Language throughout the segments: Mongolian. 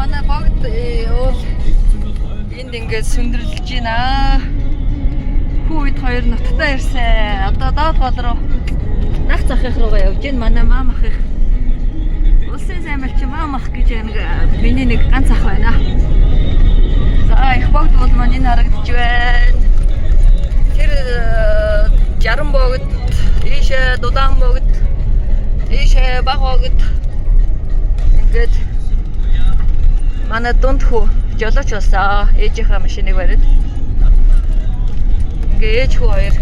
Манай богд уул энд ингээд сүндэрлэж байна. Хүү үед хоёр нутагтаа ирсэн. Одоо доод гол руу нах захих руугаа явж байна. Манай маам ах их. Улсын саймалч маам ах гэж миний нэг ганц ах байна. За их богд бол маань энэ харагдаж байна. Тэр 60 богд, ийшээ дудаан богд, ийшээ баг богд. Ингээд манай дунд хүү жолооч болсон. Ээжийнхээ машиныг бариад. Ингээ ээж хүү хоёр.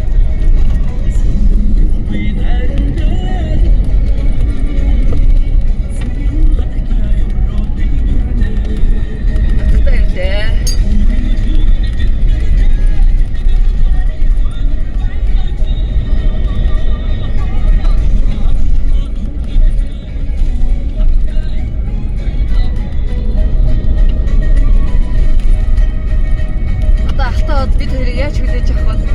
Бид хоёрыг яаж хүлээж авах вэ?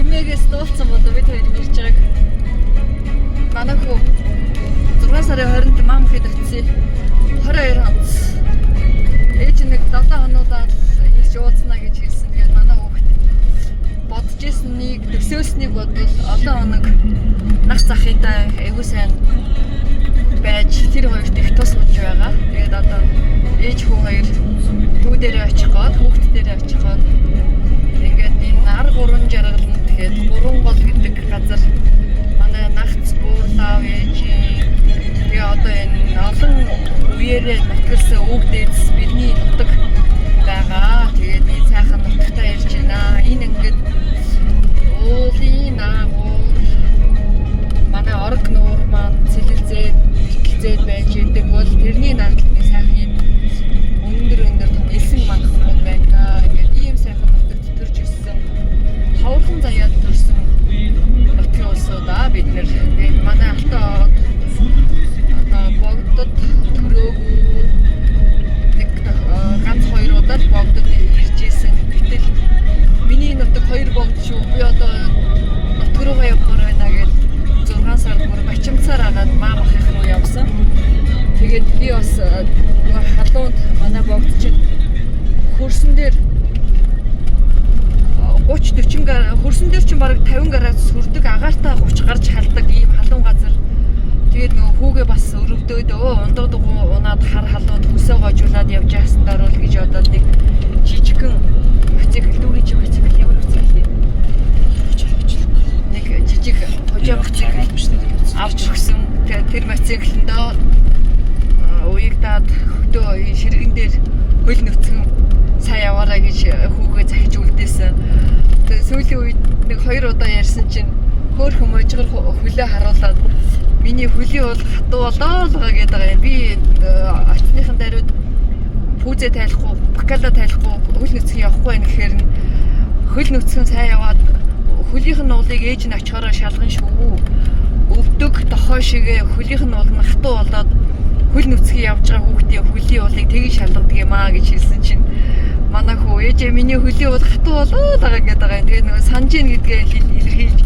Имэгээс дуулсан бол бид хоёр ирж байгааг. Манай хүү 6 сарын 20-нд маам хэд очив. 22 хоног. Ээж нэг 7 хоногдаад ирж уулзнаа гэж хэлсэн. Тэгээд манай хүүхэд бодож ирсэн нэг төсөөлснийг бодвол олон хоног нах захынтай айгуу сайн байж тэр хоёрт их тус болж байгаа. Тэгээд одоо ээж хүү хоёр дүү дээрээ очих гээд хүүхэд дээрээ очих гээд ингээд энэ ар гурван жаргаланд тэгээд гурван гол гэдэг газар манай нагц буурлаа ээж тэгээ одоо энэ олон үеэрээ нутгалсан өвгдөөс бидний нутаг байгаа. Тэгээд энэ сайхан нутагтаа ирж байна. Энэ ингээд уулын агуур манай орог нуур маань цэлэлзээд ихэлзээд байж идэг бол тэрний наадмын сайхан өндөр том элсэн манхнууд байна. Ингээд ийм сайхан нутагт төрж ирсэн. Хаврхан заяад төрсэн нутгийн улсуудаа бид нэр тэгээд манай алтан одоо богдод төрөөгүй нэг ганц хоёр удаа богдод ирж ирсэн. Гэтэл миний нутаг хоёр богд шүү. Би одоо нутг руугаа явахаар байна гэж 6 сард бүр бачимцаар агаад маам ах их руу явсан. Тэгээд би бас халуунд манай богд чинь хөрсөн дээр 30-40 хөрсөн дээр чинь бараг 50 градус хүрдэг, агаартай 30 гарч халдаг ийм халуун газар. Тэгээд нөгөө хүүгээ бас өрөвдөөд ундууд унаад хар халууд хөсөө гожуулаад явж яасан даруул гэж бодоод нэг жижигхэн мотоцикл дүүрий чи мотоцикл ямар мотоцикл нэг жижиг хожоо мотоцикл авч өгсөн. Тэгээд тэр мотоциклэндөө уягдаад хөдөө ширгэн дээр хөл нүцгэн сая яваараа гэж хүүгээ захиж үлдээсэн. Тэгээд сүүлийн үед нэг 2 удаа ярьсан чинь хөөхөн можгор хөлөө харуулад миний хөлийн бол хатуу болоо л байгаа гэдэг юм. Би очныхан даруйд пүүзэ тайлахгүй, бакала тайлахгүй хөл нүцгэн явахгүй байх гэхээр хөл нүцгэн сая яваад хөлийнх нь уулыг ээж нь очихороо шалган шүү. Өвдөг дохой шигээ хөлийнх нь уул нь хатуу болоод хөл нүцгэн явж байгаа хүүхдийн хөлийн уулыг тгий шалгадаг юм аа гэж хэлсэн чинь манай хүү ээжээ миний хөлийн уул хатуу болоо байгаа гэдэг байгаа юм. Тэгээд нөгөө санаж ийн гэдгээ илэрхийлж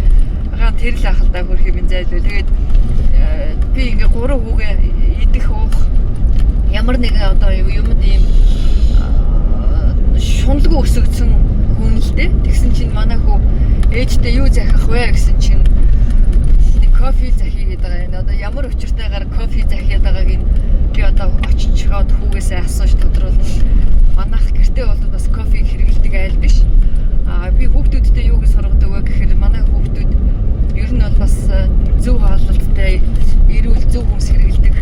байгаа тэр л ахалтай хөрх юм зайлуу. Тэгээд би ингээ 3 хүүгээ идэх уух ямар нэгэн одоо юмд ийм шуналгүй өсөгдсөн хүн л дээ. Тэгсэн чинь манай хүү ээжтэй юу захих вэ гэсэн чинь нэг кофе захих гэдэг байгаа. Одоо ямар учиртайгаар кофе захиад байгааг нь би одоо очичоод хүүгээсээ асууж тодруулна. Манайх гэртээ бол бас кофе хэрэглэдэг айл биш. Би хүүхдүүдтэй юу гэж сургадаг вэ гэхээр манай хүүхдүүд ер нь бол бас зөв хааллалтай, эрүүл зөв хүнс хэрэглэдэг.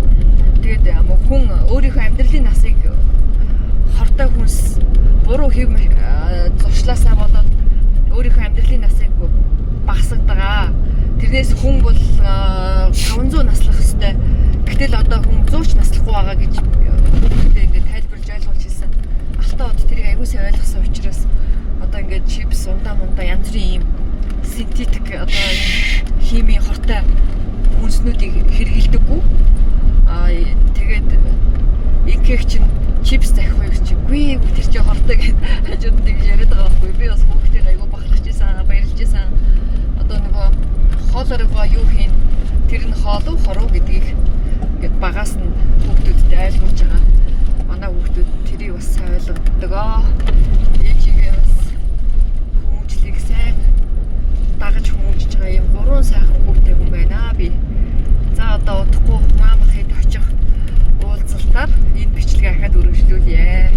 Тэгээд хүн өөрийнхөө амьдралын насыг хортой хүнс буруу хэв зуршлаасаа болоод өөрийнхөө амьдралын насыг багасгадаг. Тэрнээс хүн бол 500 наслах ёстой. Гэтэл одоо хүн 100 ч наслахгүй байгаа гэж хүүхдээ ингээд тайлбарлаж ойлгуулж хэлсэн. Алтан од тэрийг аягүй сайн ойлгосон учраас одоо ингээд чипс, ундаа янз бүрийн ийм синтетик одоо химийн хортой хүнснүүдийг хэрэглэдэггүй. Тэгээд инкех чинь чипс захих уу гэж үгүй тэр чинь хортой гэж хажууд нэг яриад байгаа байхгүй. Би бас хүүхдээ аягүй бахархаж байсан, баярлж байсан. Одоо нөгөө хоолороо юу хийн тэр нь хоол уу хоруу гэдгийг ингээд багаас нь боддогоо. Ээжигээ бас хүмүүжлийг сайн дагаж хүмүүжж байгаа юм 3 сайхан хүүтэй хүн байна би. За одоо удахгүй маамахыг очих уулзалтаар энэ бичлэгээ ахаад үргэлжлүүлье.